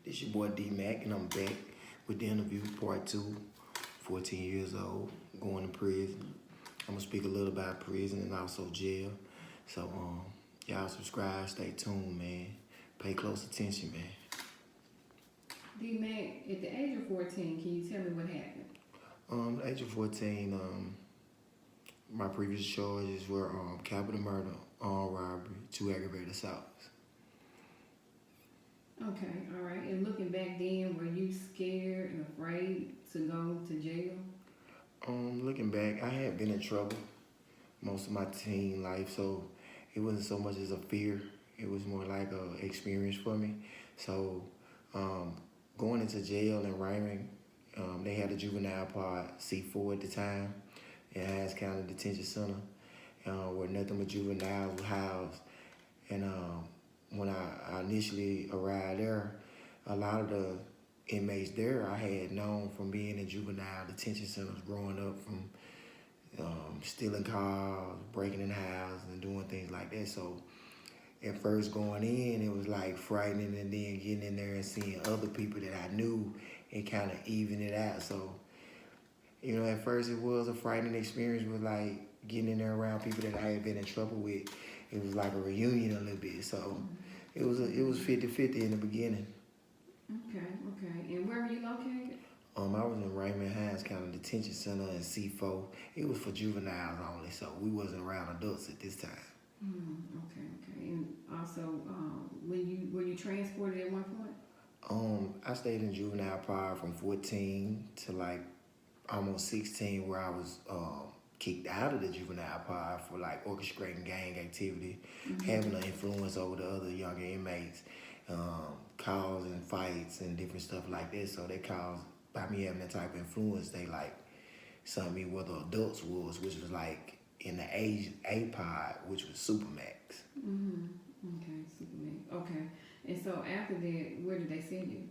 This your boy D-Mac, and I'm back with the interview, part two. 14 years old, going to prison. I'm gonna speak a little about prison and also jail. So, y'all subscribe, stay tuned, man. Pay close attention, man. D-Mac, at the age of 14, can you tell me what happened? At the age of 14, my previous charges were capital murder, armed robbery, 2 aggravated assaults. Okay, all right. And looking back then, were you scared and afraid to go to jail? Looking back, I had been in trouble most of my teen life, so it wasn't so much as a fear. It was more like a experience for me. So, going into jail in Raymond, they had a juvenile part, C4 at the time, in Hines County Detention Center, where nothing but juveniles were housed. And when I initially arrived there, a lot of the inmates there I had known from being in juvenile detention centers growing up, from stealing cars, breaking in houses, and doing things like that. So at first going in, it was like frightening, and then getting in there and seeing other people that I knew, it kind of evened it out. So, you know, at first it was a frightening experience with like getting in there around people that I had been in trouble with. It was like a reunion a little bit. So it was 50-50 in the beginning. Okay. And where were you located? I was in Raymond Hines County Detention Center in C4. It was for juveniles only, so we wasn't around adults at this time. Okay. And also, were you transported at one point? I stayed in juvenile prior from 14 to like almost 16, where I was kicked out of the juvenile prior for like orchestrating gang activity, having an influence over the other younger inmates, causing fights and different stuff like that. So they caused, by me having that type of influence, they like sent me where the adults was, which was like in the age A pod, which was Supermax. Okay, Superman. Okay. And so after that, where did they send you?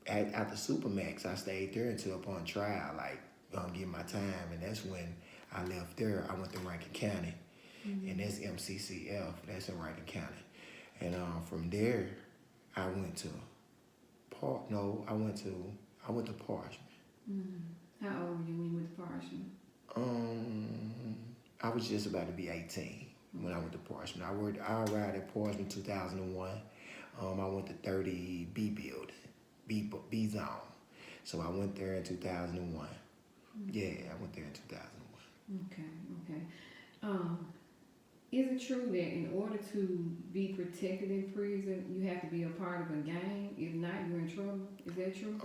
After Supermax, I stayed there until upon trial, like getting my time, and that's when I left there. I went to Rankin County, and that's MCCF. That's in Rankin County, and from there, I went to I went to Parchman. How old were you when you went to Parchman? I was just about to be 18 when I went to Parchman. I arrived at Parchman 2001. I went to 30B building, B zone. So I went there in 2001. Yeah, I went there in 2001. Okay. Is it true that in order to be protected in prison, you have to be a part of a gang? If not, you're in trouble? Is that true?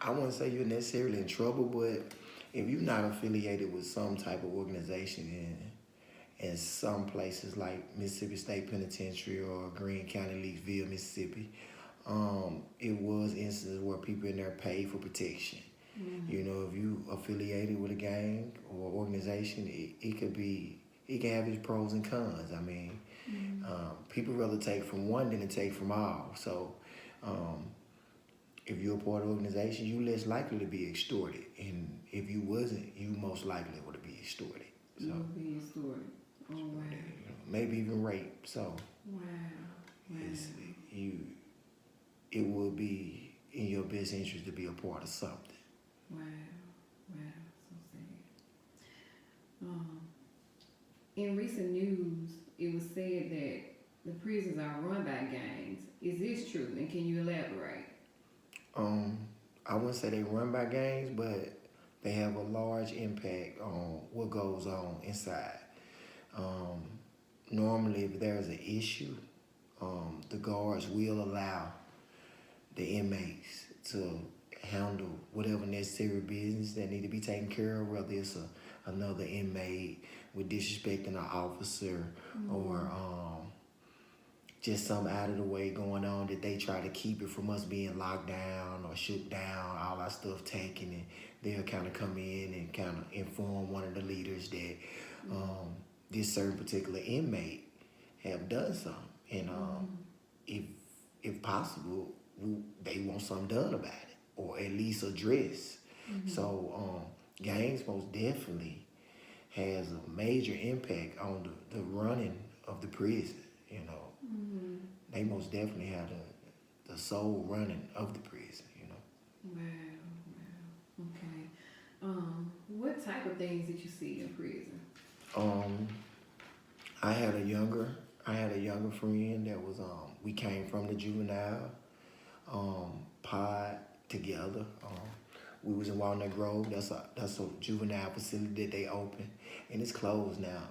I wouldn't say you're necessarily in trouble, but if you're not affiliated with some type of organization in some places like Mississippi State Penitentiary or Greene County, Leesville, Mississippi, it was instances where people in there paid for protection. You know, if you affiliated with a gang or organization, it can have its pros and cons. I mean, people rather take from one than to take from all. So, if you're a part of an organization, you're less likely to be extorted. And if you wasn't, you most likely would be extorted. So, you would be extorted. Oh, wow. Maybe even raped. So, Wow. It would be in your best interest to be a part of something. Wow, so sad. In recent news, it was said that the prisons are run by gangs. Is this true, and can you elaborate? I wouldn't say they run by gangs, but they have a large impact on what goes on inside. Normally, if there's an issue, the guards will allow the inmates to handle whatever necessary business that need to be taken care of, whether it's another inmate with disrespecting an officer or just something out of the way going on that they try to keep it from us being locked down or shook down, all our stuff taken, and they'll kind of come in and kind of inform one of the leaders that this certain particular inmate have done something, and if possible, they want something done about it, or at least address. So gangs most definitely has a major impact on the running of the prison. You know, they most definitely have the sole running of the prison, you know. Wow. Okay. What type of things did you see in prison? Um, I had a younger friend that was we came from the juvenile pod together. We was in Walnut Grove. That's a juvenile facility that they opened, and it's closed now.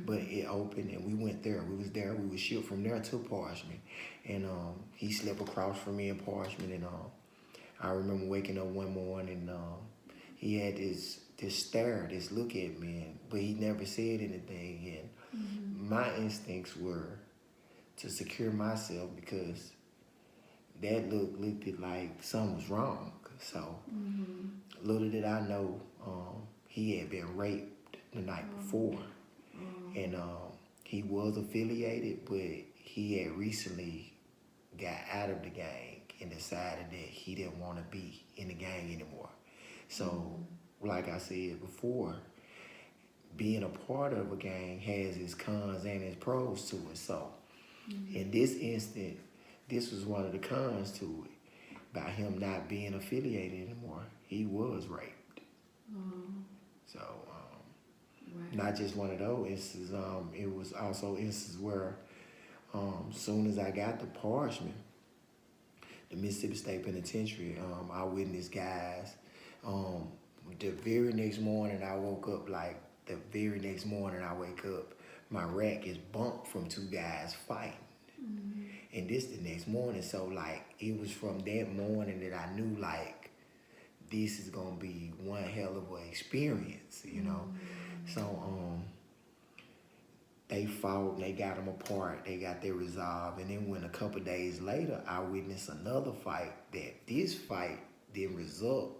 But it opened, and we went there. We was there. We was shipped from there to Parchment, and he slept across from me in Parchment, and I remember waking up one morning. He had this stare, this look at me, but he never said anything. And my instincts were to secure myself because that looked like something was wrong. So little did I know, he had been raped the night before, and he was affiliated, but he had recently got out of the gang and decided that he didn't want to be in the gang anymore. So, like I said before, being a part of a gang has its cons and its pros to it. So, in this instant, this was one of the cons to it. By him not being affiliated anymore, he was raped. So, not just one of those instances. It was also instances where, soon as I got to Parchment, the Mississippi State Penitentiary, I witnessed guys. The very next morning I woke up, my rack is bumped from two guys fighting. And this the next morning, so like it was from that morning that I knew like this is gonna be one hell of an experience, you know. So they fought and they got them apart, they got their resolve, and then when a couple days later I witnessed another fight, that this fight didn't result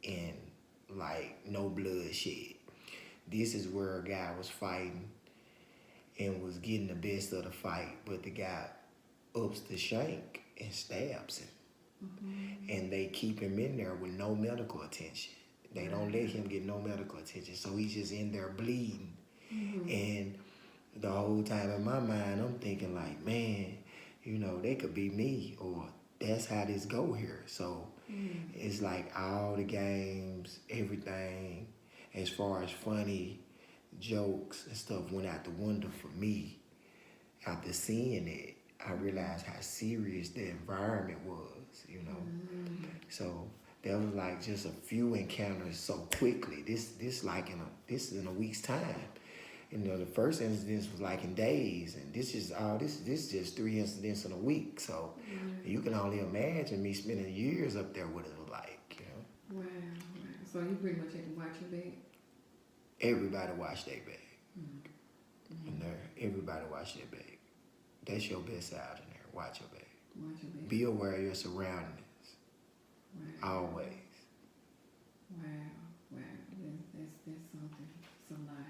in like no bloodshed. This is where a guy was fighting and was getting the best of the fight, but the guy ups the shank and stabs him. And they keep him in there with no medical attention. They don't let him get no medical attention, so he's just in there bleeding. And the whole time in my mind, I'm thinking like, man, you know, they could be me, or that's how this go here. So it's like all the games, everything, as far as funny jokes and stuff went out the window for me. After seeing it, I realized how serious the environment was, you know. So there was like just a few encounters so quickly. This is in a week's time. You know, the first incident was like in days, and this is just 3 incidents in a week. So you can only imagine me spending years up there what it was like, you know. Wow. So you pretty much had to watch your back? Everybody watch their back. In there, everybody watch their back. That's your best side in there. Watch your back. Watch your back. Be aware of your surroundings. Wow. Always. Wow. That's something. It's a lot.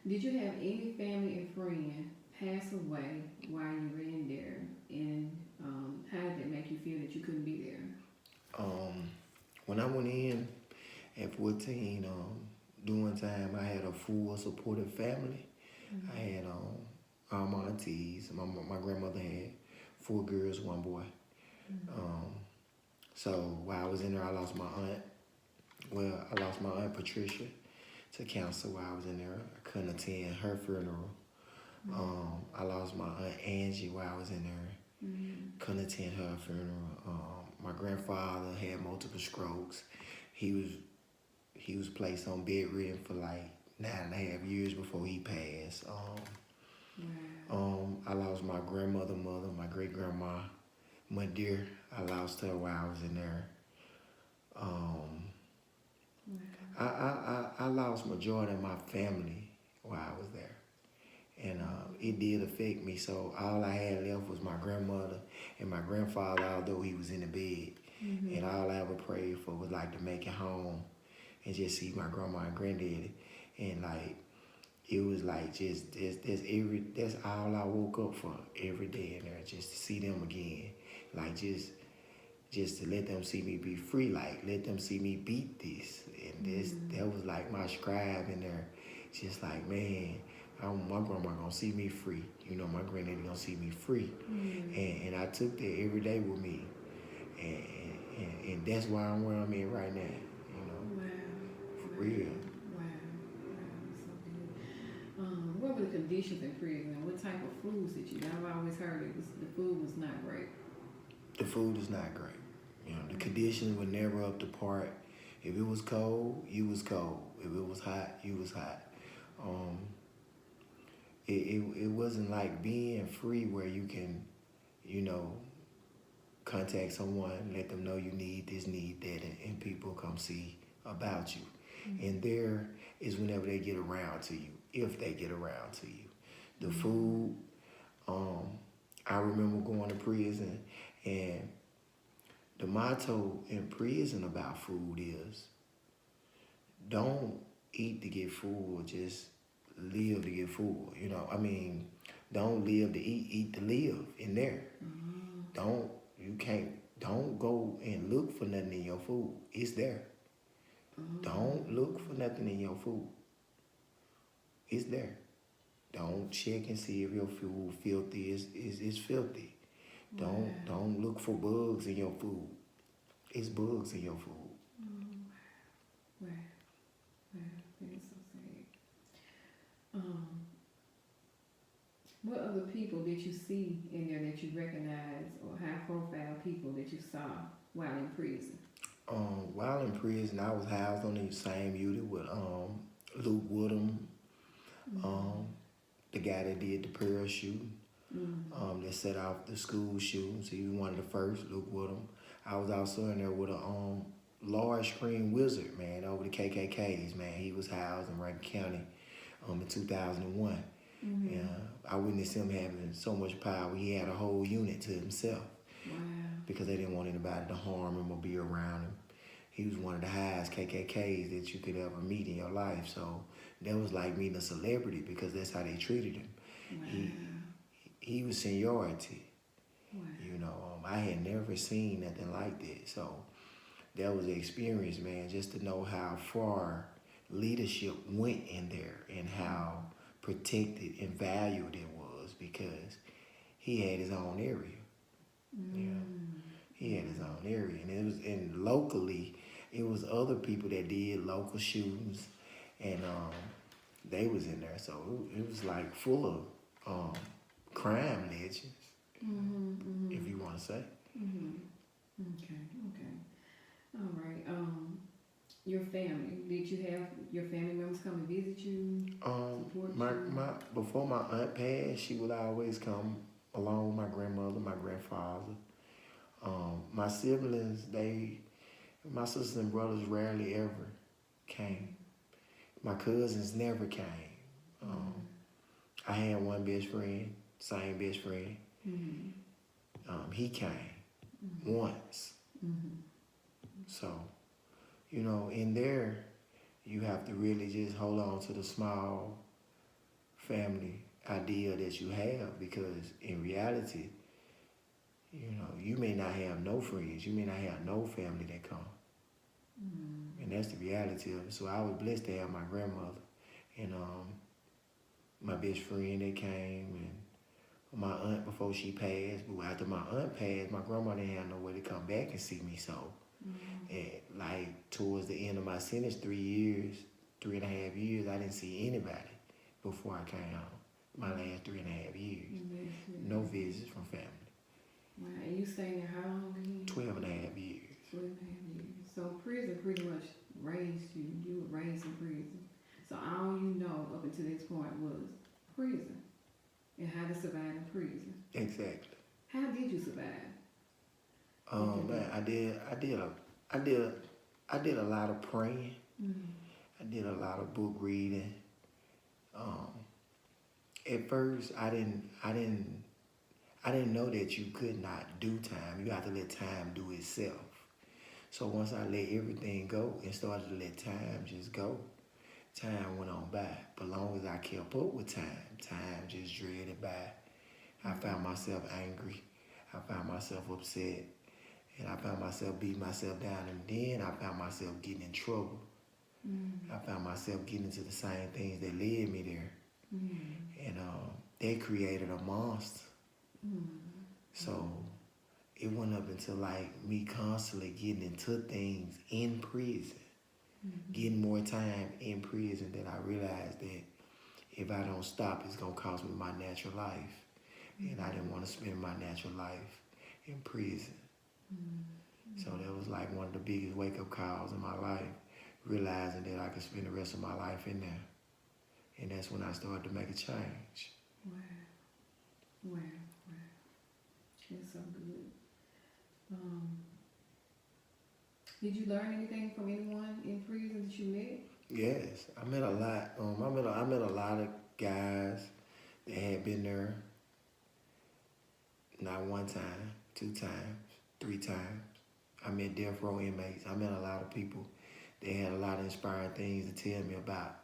Did you have any family and friend pass away while you were in there, and how did it make you feel that you couldn't be there? When I went in at 14, during time, I had a full supportive family. I had all my aunties. My grandmother had 4 girls, 1 boy. So while I was in there, I lost my aunt. Well, I lost my aunt Patricia to cancer while I was in there. I couldn't attend her funeral. I lost my aunt Angie while I was in there. Couldn't attend her funeral. My grandfather had multiple strokes. He was placed on bedridden for like 9.5 years before he passed. I lost my grandmother, my great grandma, my dear. I lost her while I was in there. I lost majority of my family while I was there. And it did affect me. So all I had left was my grandmother and my grandfather, although he was in the bed. And all I ever prayed for was like to make it home and just see my grandma and granddaddy. And like, it was like that's all I woke up for every day in there, just to see them again. Like just to let them see me be free, like let them see me beat this. And that was like my scribe in there, just like, man, My grandma gonna see me free. You know, my granddaddy gonna see me free. And I took that every day with me. And, and that's why I'm where I'm at right now. You know, Wow. for real. Wow. Wow. That's so good. What were the conditions in prison? What type of foods did you? I've always heard the food was not great. The food is not great. You know, the conditions were never up to par. If it was cold, you was cold. If it was hot, you was hot. Um, it wasn't like being free where you can, you know, contact someone, let them know you need this, need that, and people come see about you. And there is whenever they get around to you, if they get around to you. The food, I remember going to prison, and the motto in prison about food is don't eat to get full, just live to get full. You know, I mean, don't live to eat to live in there. Don't, you can't, don't go and look for nothing in your food. It's there. Don't look for nothing in your food. It's there. Don't check and see if your food filthy. It's filthy. Don't look for bugs in your food. It's bugs in your food. Wow. Wow. That is so sad. What other people did you see in there that you recognize, or high profile people that you saw while in prison? While in prison, I was housed on the same unit with Luke Woodham, the guy that did the parachute, that set off the school shootings. He was one of the first, Luke Woodham. I was also in there with a large screen wizard, man, over the KKKs, man. He was housed in Rankin County in 2001. Yeah, I witnessed him having so much power. He had a whole unit to himself. Wow. Because they didn't want anybody to harm him or be around him. He was one of the highest KKKs that you could ever meet in your life. So that was like meeting a celebrity because that's how they treated him. Wow. He was seniority. Wow. You know, I had never seen nothing like that. So that was an experience, man, just to know how far leadership went in there and how protected and valued it was because he had his own area. Yeah, he had his own area, and locally, it was other people that did local shootings, and they was in there, so it was like full of crime legends, if you want to say. Okay. All right. Your family. Did you have your family members come and visit you? Support you? Before my aunt passed, she would always come along with my grandmother, my grandfather. My siblings, my sisters and brothers rarely ever came. My cousins never came. I had one best friend, same best friend. He came once. So, you know, in there, you have to really just hold on to the small family idea that you have because in reality, you know, you may not have no friends. You may not have no family that come. And that's the reality of it. So I was blessed to have my grandmother and my best friend that came and my aunt before she passed. But after my aunt passed, my grandma didn't have nowhere to come back and see me. So, and like towards the end of my sentence, 3.5 years, I didn't see anybody before I came home. My last 3.5 years. No visits from family. Wow. And you stayed there how long again? 12.5 years. 12.5 years. So prison pretty much raised you. You were raised in prison. So all you know up until this point was prison and how to survive in prison. Exactly. How did you survive? Man, I did a lot of praying. I did a lot of book reading. At first, I didn't know that you could not do time. You have to let time do itself. So once I let everything go and started to let time just go, time went on by. But long as I kept up with time just dreaded by. I found myself angry. I found myself upset. And I found myself beating myself down. And then I found myself getting in trouble. I found myself getting into the same things that led me there. And they created a monster. So it went up until like me constantly getting into things in prison, getting more time in prison, that I realized that if I don't stop, it's gonna cost me my natural life. And I didn't want to spend my natural life in prison. So that was like one of the biggest wake-up calls in my life, realizing that I could spend the rest of my life in there. And that's when I started to make a change. Wow. Wow. Wow. That's so good. Did you learn anything from anyone in prison that you met? Yes, I met a lot. I met a lot of guys that had been there not one time, 2 times, 3 times. I met death row inmates. I met a lot of people that had a lot of inspiring things to tell me about.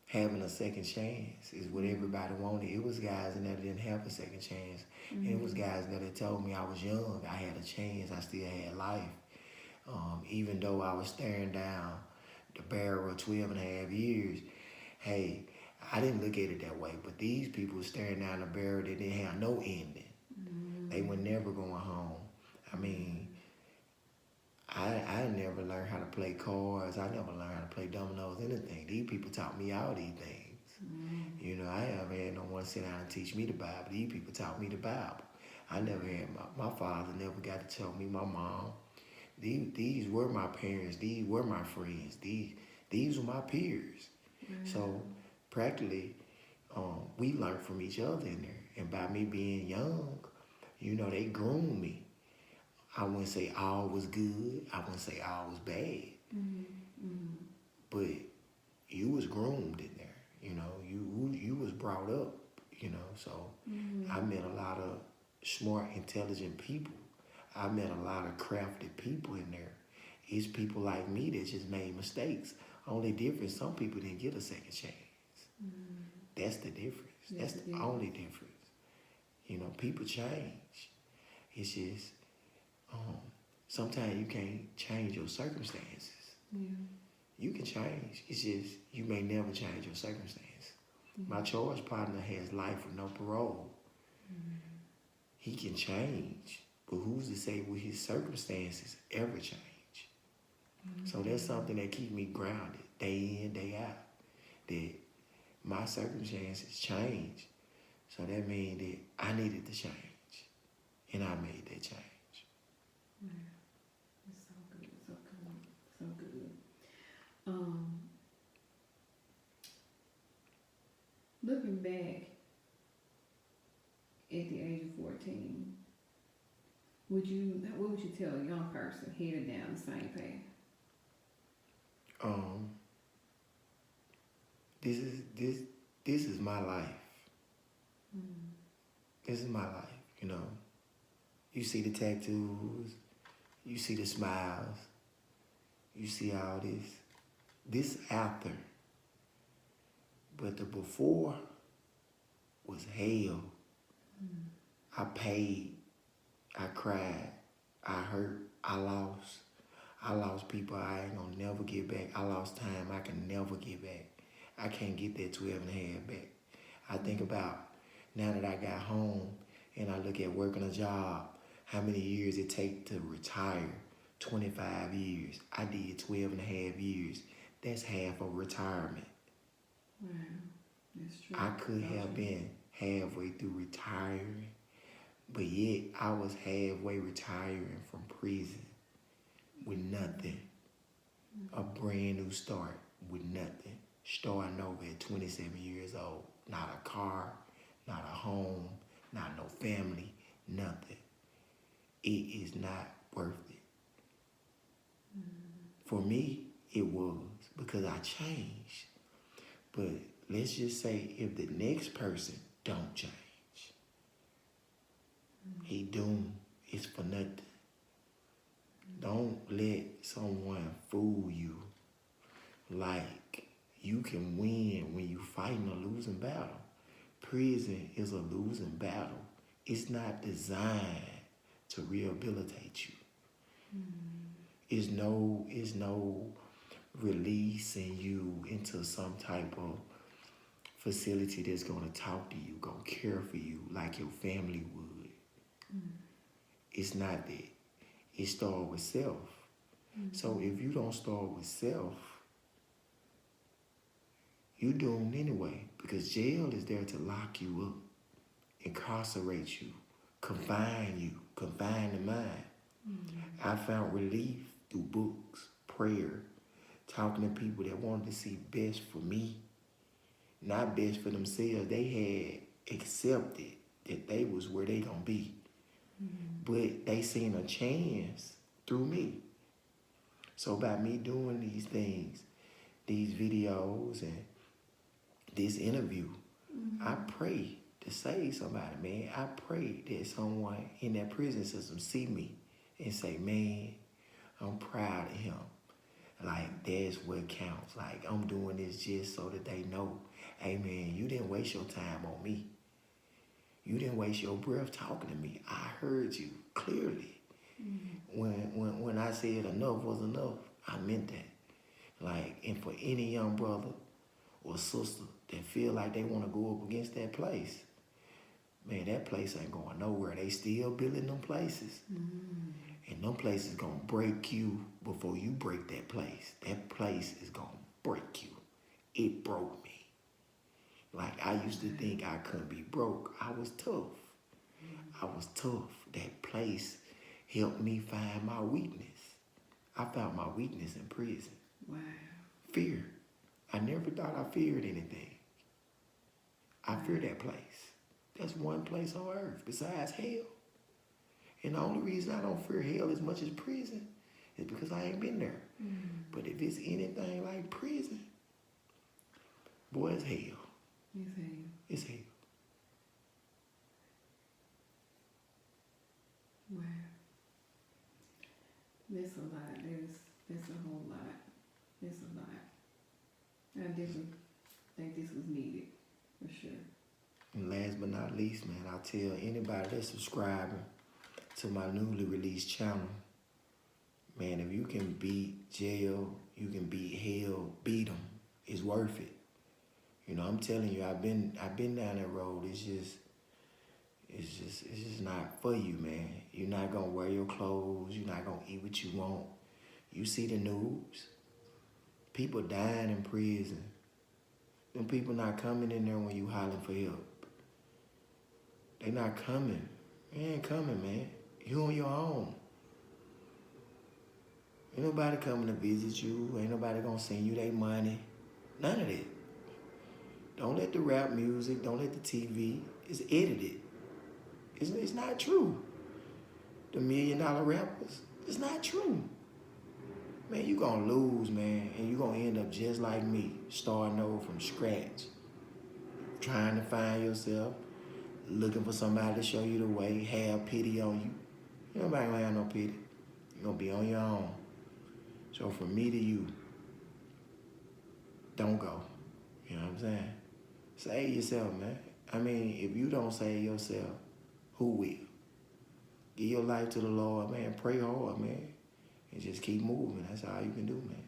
Having a second chance is what everybody wanted. It was guys in there that didn't have a second chance. And it was guys that had told me I was young, I had a chance, I still had life. Even though I was staring down the barrel of 12 and a half years, hey, I didn't look at it that way. But these people were staring down the barrel that didn't have no ending. They were never going home. I mean, I never learned how to play cards. I never learned how to play dominoes, anything. These people taught me all these things. You know, I haven't had no one sit down and teach me the Bible. These people taught me the Bible. I never had, my father never got to tell me, my mom. These were my parents. These were my friends. These were my peers. So practically, we learned from each other in there. And by me being young, you know, they groomed me. I wouldn't say all was good. I wouldn't say all was bad. But you was groomed in there. You know, you was brought up. You know, so I met a lot of smart, intelligent people. I met a lot of crafted people in there. It's people like me that just made mistakes. Only difference, some people didn't get a second chance. That's the difference. That's the only difference. You know, people change. It's just, sometimes you can't change your circumstances. You can change. It's just, you may never change your circumstance. My charge partner has life with no parole. He can change, but who's to say will his circumstances ever change? So that's something that keeps me grounded day in, day out. That my circumstances change. So that means that I needed to change. And I made that change. It's so good, so good, so good. Looking back at the age of 14, what would you tell a young person headed down the same path? This is my life. This is my life, you know. You see the tattoos, you see the smiles, you see all this. This after. But the before was hell. I paid, I cried, I hurt, I lost. I lost people I ain't gonna never get back. I lost time I can never get back. I can't get that 12 and a half back. I think about now that I got home and I look at working a job, how many years it take to retire. 25 years. I did 12 and a half years. That's half of retirement. Wow, that's true. I could have been halfway through retiring, but yet I was halfway retiring from prison with nothing. A brand new start with nothing. Starting over at 27 years old. Not a car, not a home, not no family, nothing. It is not worth it. For me, it was, because I changed. But let's just say if the next person don't change, he doomed. It's for nothing. Don't let someone fool you like you can win when you fighting a losing battle. Prison is a losing battle. It's not designed to rehabilitate you. It's no releasing you into into some type of facility that's gonna talk to you, gonna care for you like your family would. It's not that. It starts with self. So if you don't start with self, you're doomed anyway, because jail is there to lock you up, incarcerate you, confine the mind. I found relief through books, prayer, talking to people that wanted to see best for me, not best for themselves. They had accepted that they was where they gonna be, but they seen a chance through me. So by me doing these things, these videos and this interview, I pray to save somebody, man. I pray that someone in that prison system see me and say, man, I'm proud of him. Like, that's what counts. Like, I'm doing this just so that they know, hey, man, you didn't waste your time on me. You didn't waste your breath talking to me. I heard you clearly. When I said enough was enough, I meant that. Like, and for any young brother or sister that feel like they want to go up against that place, man, that place ain't going nowhere. They still building them places. And them places gonna break you before you break that place. That place is gonna break you. It broke me. Like, I used to think I couldn't be broke. I was tough. I was tough. That place helped me find my weakness. I found my weakness in prison. Wow. Fear. I never thought I feared anything. I fear that place. That's one place on earth besides hell. And the only reason I don't fear hell as much as prison is because I ain't been there. But if it's anything like prison, boy, it's hell. It's hell. It's hell. Wow. That's a lot. That's a whole lot. That's a lot. I definitely think this was needed, for sure. And last but not least, man, I tell anybody that's subscribing to my newly released channel, man, if you can beat jail, you can beat hell, beat them. It's worth it. You know, I'm telling you, I've been down that road. It's just not for you, man. You're not gonna wear your clothes. You're not gonna eat what you want. You see the news. People dying in prison. Them people not coming in there when you hollering for help. They not coming. They ain't coming, man. You on your own. Ain't nobody coming to visit you. Ain't nobody gonna send you their money. None of that. Don't let the rap music, don't let the TV, it's edited. It's not true. The $1 million rappers, it's not true. Man, you gonna lose, man, and you gonna end up just like me, starting over from scratch. Trying to find yourself, looking for somebody to show you the way, have pity on you. Nobody gonna have no pity. You're gonna be on your own. So from me to you, don't go. You know what I'm saying? Save yourself, man. I mean, if you don't save yourself, who will? Give your life to the Lord, man. Pray hard, man. And just keep moving. That's all you can do, man.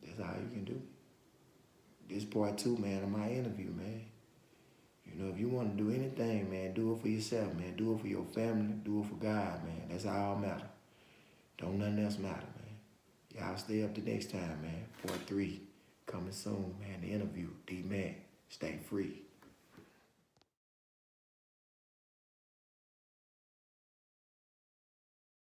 That's all you can do. This part 2, man, of my interview, man. You know, if you want to do anything, man, do it for yourself, man. Do it for your family. Do it for God, man. That's all matter. Don't nothing else matter, man. Y'all stay up the next time, man. Part 3 coming soon, man. The interview. D-Mac. Stay free.